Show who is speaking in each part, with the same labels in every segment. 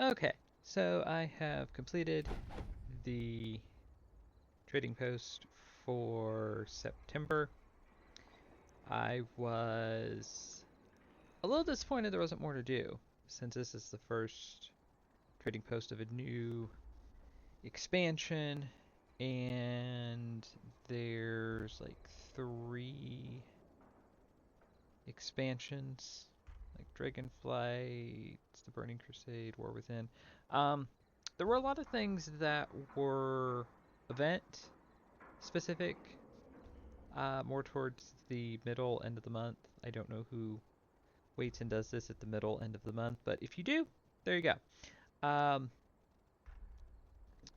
Speaker 1: Okay, so I have completed the trading post for September. I was a little disappointed there wasn't more to do, since this is the first trading post of a new expansion, and there's like 3 expansions, like Dragonflight, the Burning Crusade, War Within. Um, there were a lot of things that were event specific, more towards the middle end of the month. I don't know who waits and does this at the middle end of the month, but if you do, there you go.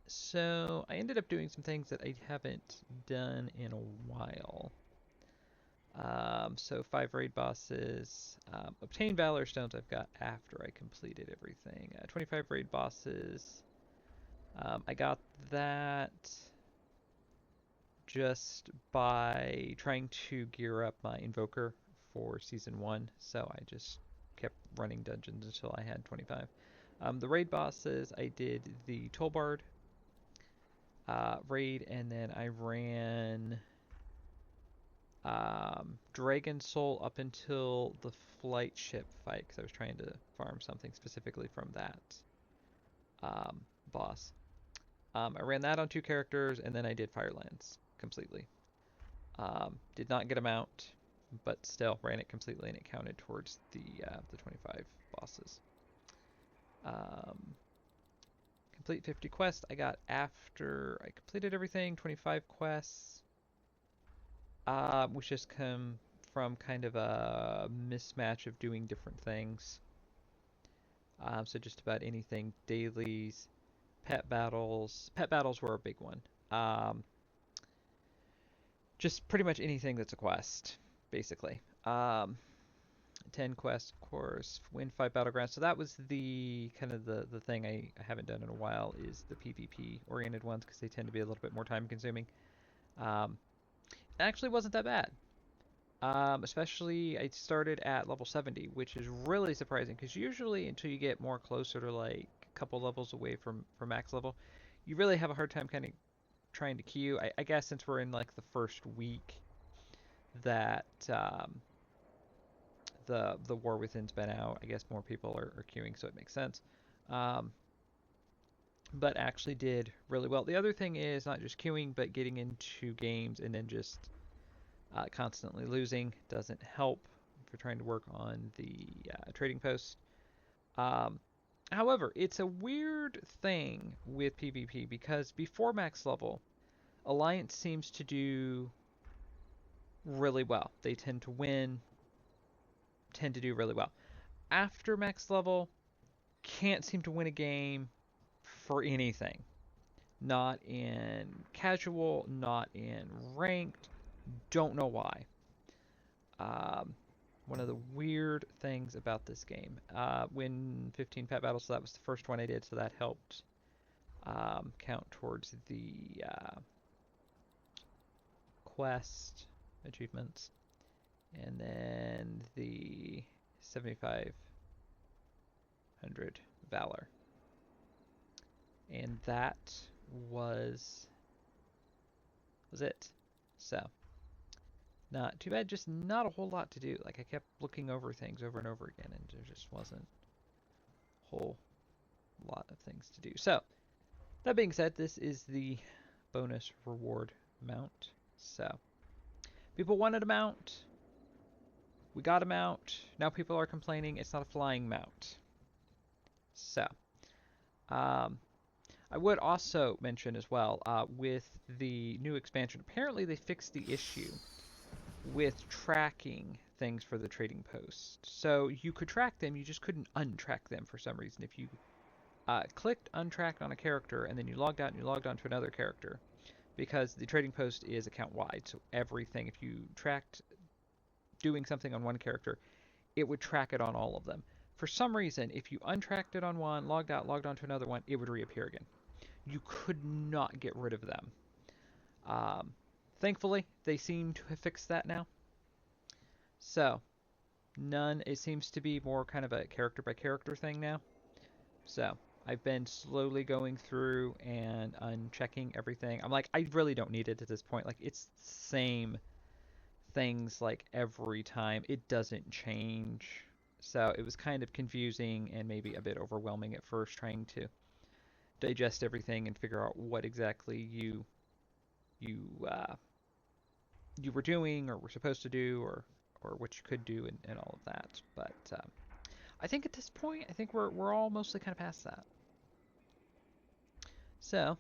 Speaker 1: So I ended up doing some things that I haven't done in a while. So 5 raid bosses. Obtain Valor Stones I've got after I completed everything. 25 raid bosses. I got that just by trying to gear up my Invoker for Season 1. So I just kept running dungeons until I had 25. The raid bosses, I did the Tollbard raid, and then I ran Dragon Soul up until the flight ship fight because I was trying to farm something specifically from that boss. I ran that on 2 characters, and then I did Firelands completely. Did not get a mount, but still ran it completely, and it counted towards the 25 bosses. Um, complete 50 quests I got after I completed everything. 25 quests. Which just come from kind of a mismatch of doing different things. So just about anything, dailies, pet battles. Pet battles were a big one. Um, just pretty much anything that's a quest, basically. 10 quests, of course. Win 5 battlegrounds. So that was the kind of the thing I haven't done in a while is the PvP oriented ones because they tend to be a little bit more time consuming. Um, it actually wasn't that bad. Especially I started at level 70, which is really surprising because usually until you get more closer to like a couple levels away from max level, you really have a hard time kind of trying to queue. I guess since we're in like the first week that the War Within's been out, I guess more people are queuing, so it makes sense. Um, but actually did really well. The other thing is not just queuing, but getting into games and then just constantly losing doesn't help if you're trying to work on the trading post. Um, However, it's a weird thing with PvP because before max level, Alliance seems to do really well. They tend to win, tend to do really well. After max level, can't seem to win a game for anything. Not in casual, not in ranked. Don't know why. Um, One of the weird things about this game. Win 15 pet battles, so that was the first one I did, so that helped count towards the quest achievements. And then the 7,500 Valor. And that was was it. So, not too bad, just not a whole lot to do. Like, I kept looking over things over and over again, and there just wasn't a whole lot of things to do. So, that being said, this is the bonus reward mount. So, people wanted a mount. We got a mount. Now people are complaining it's not a flying mount. So, um, I would also mention as well, with the new expansion, apparently they fixed the issue with tracking things for the trading post. So you could track them, you just couldn't untrack them for some reason. If you clicked untrack on a character and then you logged out and you logged on to another character, because the trading post is account wide, so everything, if you tracked doing something on one character, it would track it on all of them. For some reason, if you untracked it on one, logged out, logged on to another one, it would reappear again. You could not get rid of them. Um, Thankfully, they seem to have fixed that now. So, none, it seems to be more kind of a character by character thing now. So, I've been slowly going through and unchecking everything. I'm like, I really don't need it at this point. Like, it's the same things like every time. It doesn't change. So it was kind of confusing and maybe a bit overwhelming at first trying to digest everything and figure out what exactly you you were doing or were supposed to do or what you could do and all of that. But I think at this point, I think we're all mostly kind of past that. So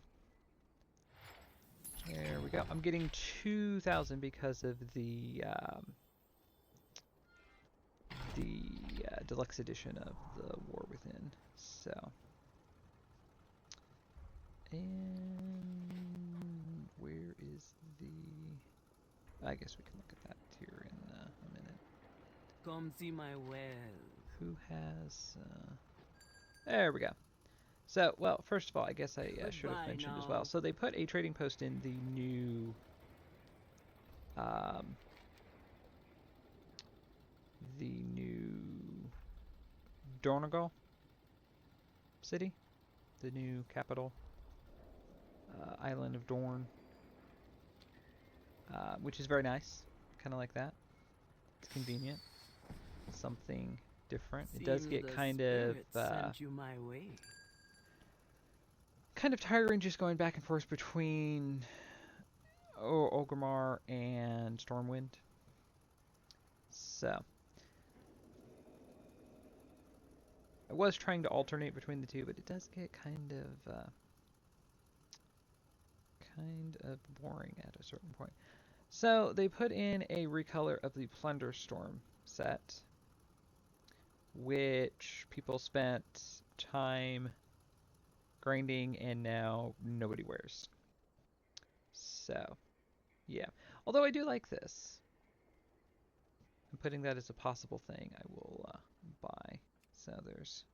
Speaker 1: there we go. I'm getting 2,000 because of the deluxe edition of the War Within. So, and where is the? I guess we can look at that here in a minute.
Speaker 2: Come see my well.
Speaker 1: Who has? There we go. So, well, first of all, I guess I should have
Speaker 2: Goodbye
Speaker 1: mentioned as well.
Speaker 2: now.
Speaker 1: So they put a trading post in um, the new Donegal city, the new capital island of Dorne, which is very nice. Kind of like that. It's convenient. Something different. It does
Speaker 2: Seems
Speaker 1: get
Speaker 2: the
Speaker 1: kind
Speaker 2: spirit sent you my way.
Speaker 1: of tiring just going back and forth between Orgrimmar and Stormwind. So I was trying to alternate between the two, but it does get kind of boring at a certain point. So they put in a recolor of the Plunderstorm set, which people spent time grinding and now nobody wears. So, yeah. Although I do like this. I'm putting that as a possible thing I will buy. So there's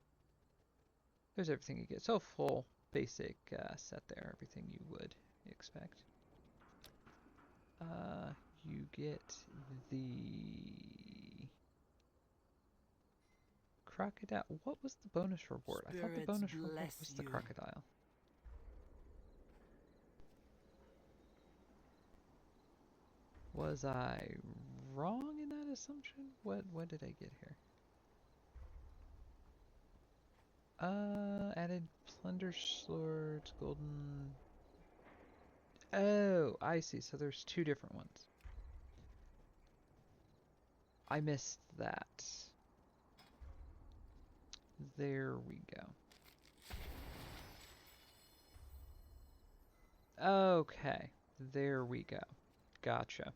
Speaker 1: everything you get. So full basic set there, everything you would expect. You get the crocodile. What was the bonus reward? I thought the
Speaker 2: Spirits
Speaker 1: bonus reward
Speaker 2: bless
Speaker 1: was the
Speaker 2: you.
Speaker 1: crocodile. Was I wrong in that assumption? What did I get here? Added plunder swords, golden. Oh, I see. So there's two different ones. I missed that. There we go. Okay. There we go. Gotcha.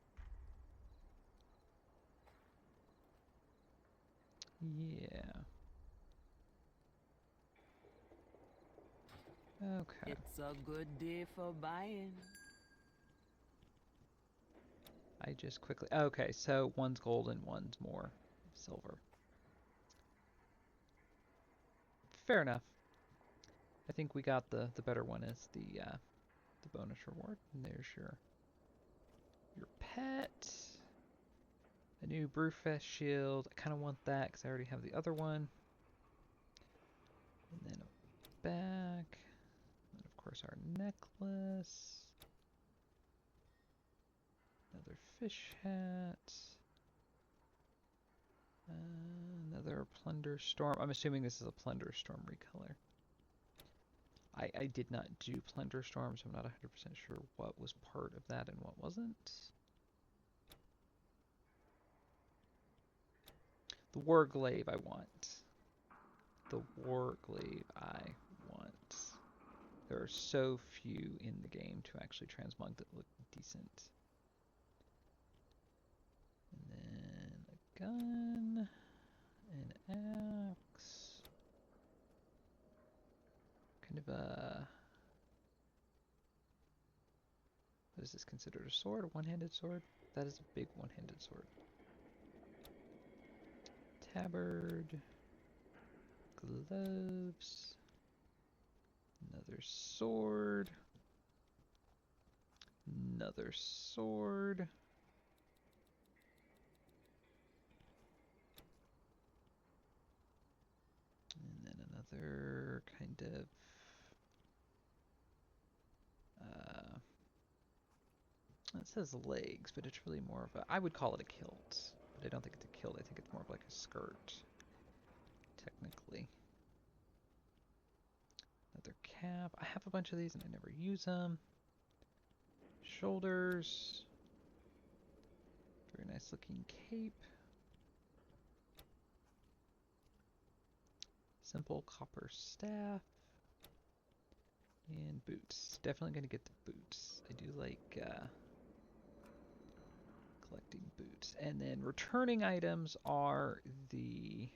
Speaker 1: Yeah. Okay.
Speaker 2: It's a good day for buying.
Speaker 1: I just quickly. Okay, so one's gold and one's more silver. Fair enough. I think we got the better one as the bonus reward. And there's your pet. A new Brewfest shield. I kind of want that because I already have the other one. And then a back. And of course our necklace. Another fish hat. Another Plunder Storm. I'm assuming this is a Plunder Storm recolor. I did not do Plunder Storm, so I'm not 100% sure what was part of that and what wasn't. The Warglaive I want. The Warglaive I want. There are so few in the game to actually transmog that look decent. And then a gun, an axe, kind of a... What is this considered? A sword? A one-handed sword? That is a big one-handed sword. Tabard. Gloves. Another sword. Another sword. And then another kind kind of it says legs, but it's really more of a, I would call it a kilt, but I don't think it's a kilt. I think it's more of like a skirt, technically. Another cap. I have a bunch of these and I never use them. Shoulders. Very nice looking cape. Simple copper staff. And boots. Definitely going to get the boots. I do like collecting boots. And then returning items are the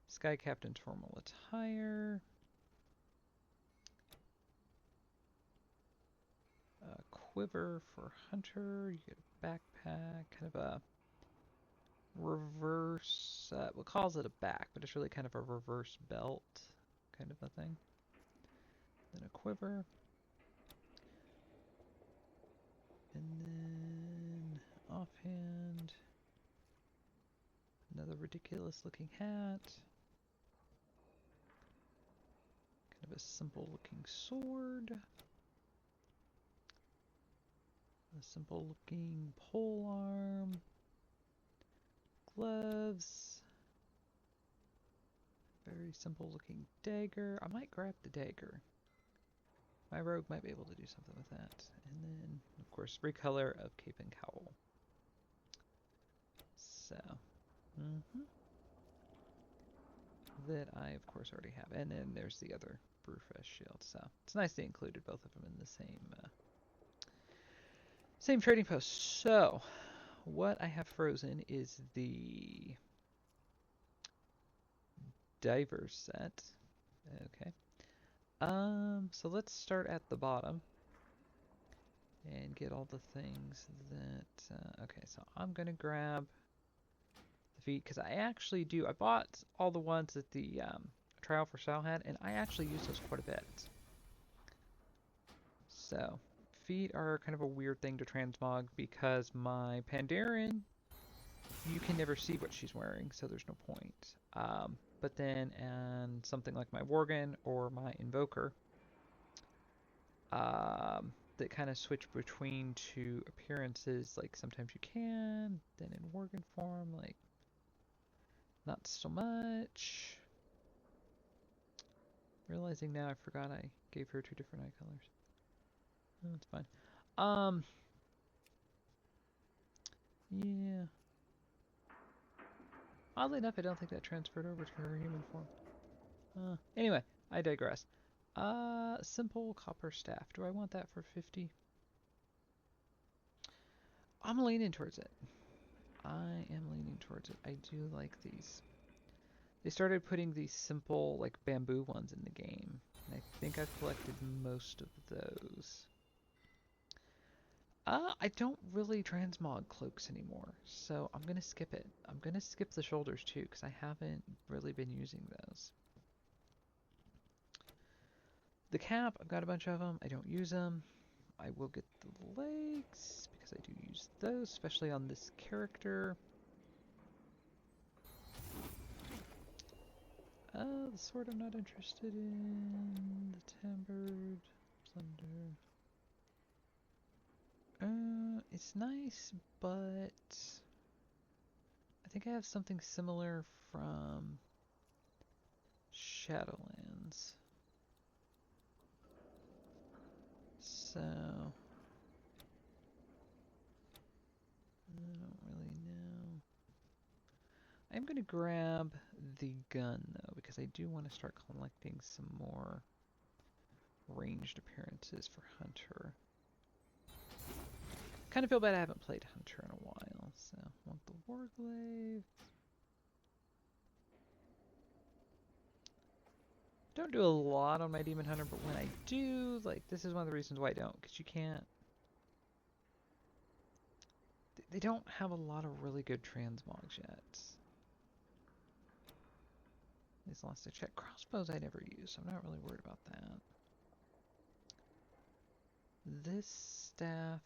Speaker 1: Sky Captain's formal attire. A quiver for Hunter. You get a backpack. Kind of a reverse, what calls it a back, but it's really kind of a reverse belt kind of a thing. Then a quiver. And then offhand, another ridiculous looking hat. Kind of a simple looking sword. A simple looking polearm. Gloves. Very simple looking dagger. I might grab the dagger. My rogue might be able to do something with that. And then, of course, recolor of cape and cowl. So, that I, of course, already have. And then there's the other Brewfest shield. So, it's nice they included both of them in the same trading post. So, what I have frozen is the diver set. Okay. So let's start at the bottom and get all the things that, okay, so I'm gonna grab the feet, because I bought all the ones that the Trial for Style had, and I actually use those quite a bit. So, feet are kind of a weird thing to transmog, because my Pandaren, you can never see what she's wearing, so there's no point. But then, and something like my Worgen or my Invoker, that kind of switch between two appearances, like sometimes you can, then in Worgen form, like, not so much. Realizing now I forgot I gave her two different eye colors. Oh, that's fine. Yeah. Oddly enough, I don't think that transferred over to her human form. Anyway, I digress. Simple copper staff. Do I want that for 50? I'm leaning towards it. I am leaning towards it. I do like these. They started putting these simple, like, bamboo ones in the game. And I think I've collected most of those. I don't really transmog cloaks anymore, so I'm gonna skip it. I'm gonna skip the shoulders too, because I haven't really been using those. The cap, I've got a bunch of them. I don't use them. I will get the legs, because I do use those, especially on this character. The sword I'm not interested in. The tabard, plunder. It's nice, but I think I have something similar from Shadowlands. So, I don't really know. I'm going to grab the gun, though, because I do want to start collecting some more ranged appearances for Hunter. Kind of feel bad I haven't played Hunter in a while, so I want the Warglaive. Don't do a lot on my Demon Hunter, but when I do, like, this is one of the reasons why I don't, because you can't... They don't have a lot of really good transmogs yet. At least last I checked. Crossbows I never use, so I'm not really worried about that. This staff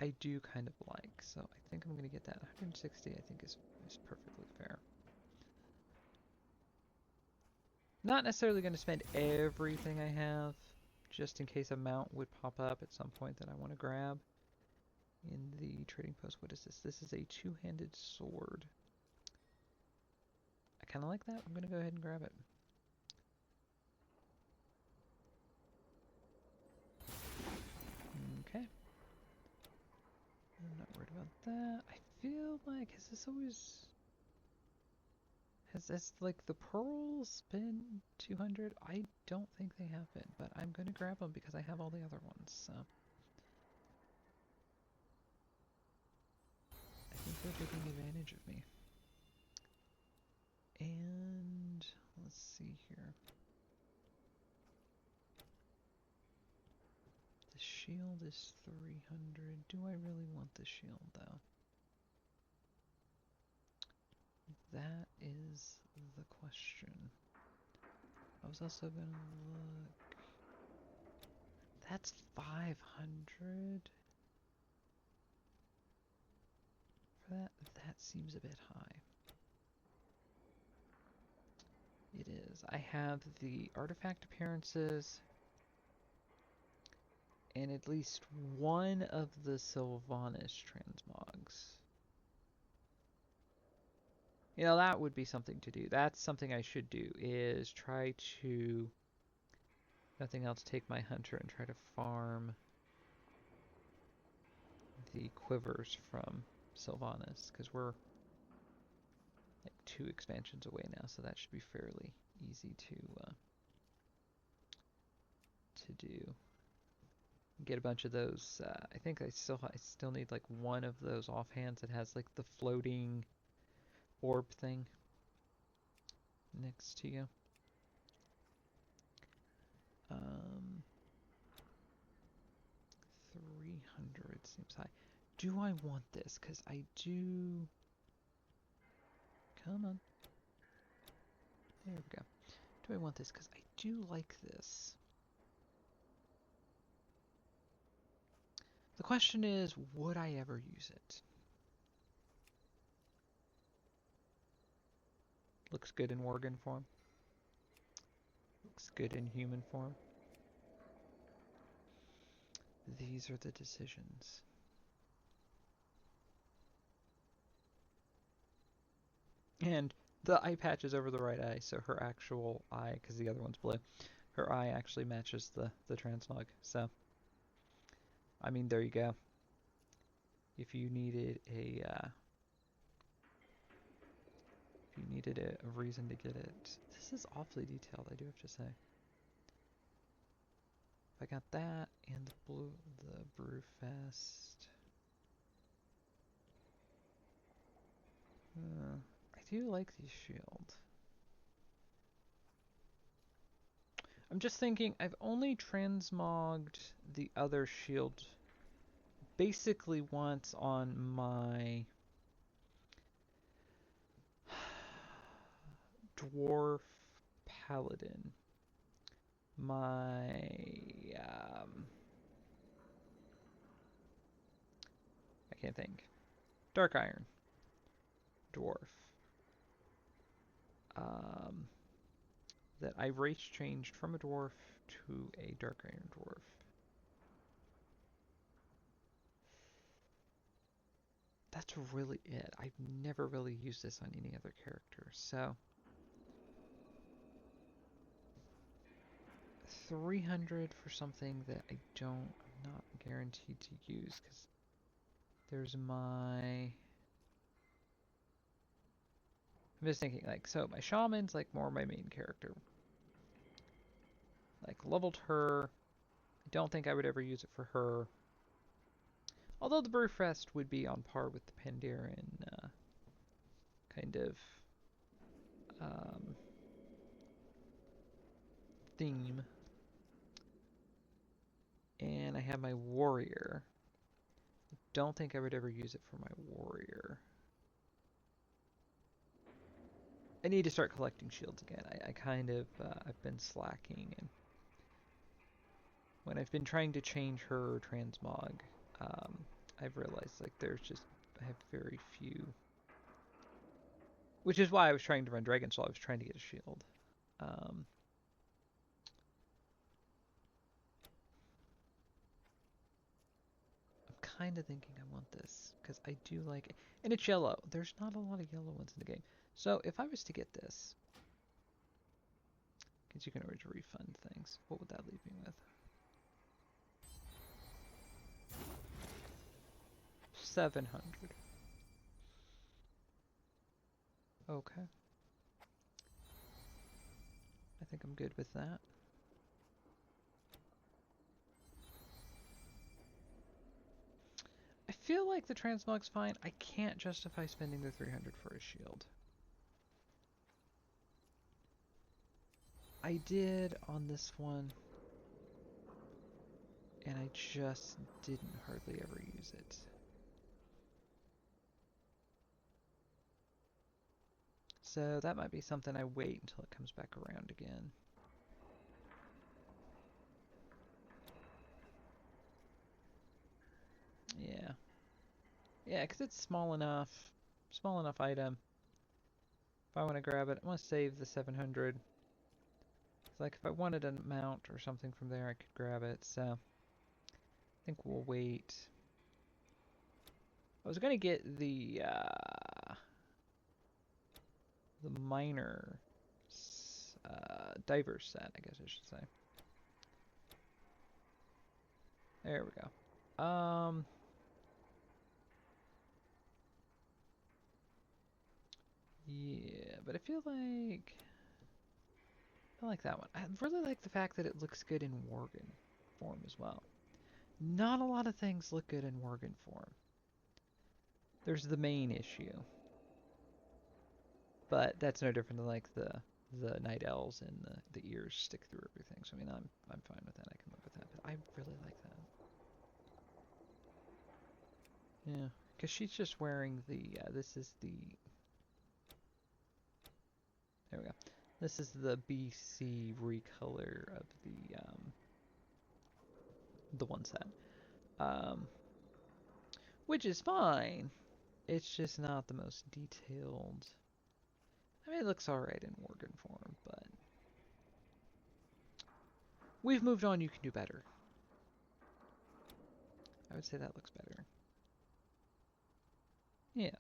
Speaker 1: I do kind of like, so I think I'm going to get that. 160 I think is perfectly fair. Not necessarily going to spend everything I have, just in case a mount would pop up at some point that I want to grab. In the trading post, what is this? This is a two-handed sword. I kind of like that. I'm going to go ahead and grab it. Okay. I'm not worried about that. I feel like, has this always... Has this, like, the pearls been 200? I don't think they have been, but I'm going to grab them because I have all the other ones, so... I think they're taking advantage of me. And let's see here. The shield is 300. Do I really want the shield though? That is the question. I was also gonna look. That's 500 for that. That seems a bit high. It is. I have the artifact appearances and at least one of the Sylvanas transmogs. You know, that would be something to do. That's something I should do, is try to, nothing else, take my hunter and try to farm the quivers from Sylvanas, because we're like 2 expansions away now, so that should be fairly easy to do. Get a bunch of those. I think I still need like one of those offhands that has like the floating orb thing next to you. 300 seems high. Do I want this? Because I do... Come on. There we go. Do I want this? Because I do like this. The question is, would I ever use it? Looks good in Worgen form. Looks good in human form. These are the decisions. And the eye patch is over the right eye, so her actual eye, because the other one's blue, her eye actually matches the transmog. So, I mean, there you go. If you needed a reason to get it, this is awfully detailed, I do have to say. If I got that and the Brewfest, I do like the shield. I'm just thinking, I've only transmogged the other shield basically once on my dwarf paladin. My I can't think. Dark Iron dwarf. That I race changed from a dwarf to a Dark Iron dwarf. That's really it. I've never really used this on any other character, so 300 for something that I'm not guaranteed to use, because there's my... I'm just thinking, like, so my shaman's like more my main character. Like, leveled her. I don't think I would ever use it for her. Although the Brewfest would be on par with the Pandaren kind of theme. And I have my warrior. I don't think I would ever use it for my warrior. I need to start collecting shields again. I kind of, I've been slacking, and when I've been trying to change her transmog, I've realized, like, I have very few. Which is why I was trying to run Dragonsoul. I was trying to get a shield. Um, I'm kind of thinking I want this because I do like it. And it's yellow. There's not a lot of yellow ones in the game. So if I was to get this, because you can always refund things, what would that leave me with? 700. Okay. I think I'm good with that. I feel like the transmog's fine. I can't justify spending the 300 for a shield. I did on this one, and I just didn't hardly ever use it. So that might be something I wait until it comes back around again. Yeah. Yeah, because it's small enough item. If I want to grab it, I want to save the 700. It's like if I wanted a mount or something from there, I could grab it. So I think we'll wait. I was gonna get the miner diver set, I guess I should say. There we go. Yeah, but I feel like that one. I really like the fact that it looks good in Worgen form as well. Not a lot of things look good in Worgen form. There's the main issue, but that's no different than like the night elves and the ears stick through everything. So I mean, I'm fine with that. I can live with that. But I really like that. Yeah, because she's just wearing the. This is the. There we go. This is the BC recolor of the one set. Which is fine. It's just not the most detailed. I mean, it looks alright in Worgen form, but we've moved on. You can do better. I would say that looks better. Yeah.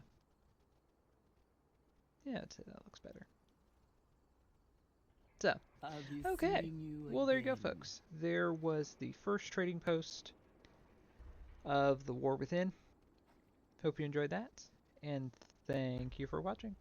Speaker 1: Yeah, I'd say that looks better. So,
Speaker 2: I'll be
Speaker 1: okay.
Speaker 2: seeing you
Speaker 1: Well, there you go,
Speaker 2: again.
Speaker 1: folks. There was the first trading post of the War Within. Hope you enjoyed that, and thank you for watching.